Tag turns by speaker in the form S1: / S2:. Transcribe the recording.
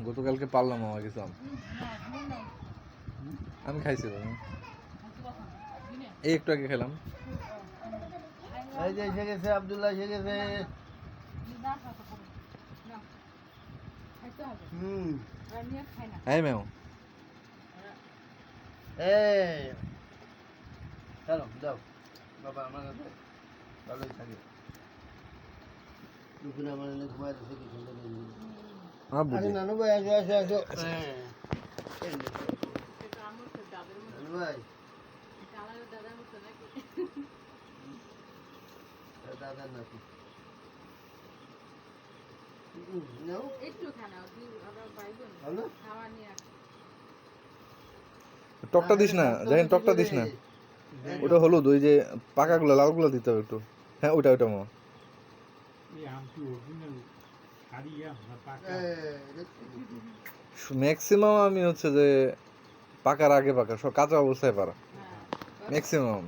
S1: গতকালকে পারলাম আমার কিছু আম। আমি খাইছি তো এই একটু আগে খেলাম।
S2: এই যে এসে গেছে আব্দুল্লাহ, এসে গেছে।
S1: হ্যাঁ ম্যাম
S2: এই চলো যাও বাবা, আমার কাছে ভালোই থাকে। দুপুরে আমার এনে ঘুমাই দিচ্ছে কি সুন্দর লাগছে।
S1: হ্যাঁ
S2: আরে
S1: বুঝি
S2: নানু ভাই, আসো আসো আসো। নানু ভাই, দাদার নাতি। নাও ভালো।
S1: টকটা দিস না, জানেন টকটা দিস না, ওটা হলুদ, ওই যে পাকাগুলো লালগুলো দিতে হবে একটু। হ্যাঁ ওটা ওটা মামা। ম্যাক্সিমাম আমি হচ্ছে যে পাকার আগে পাকা, সব কাঁচা অবস্থায় পারা ম্যাক্সিমাম।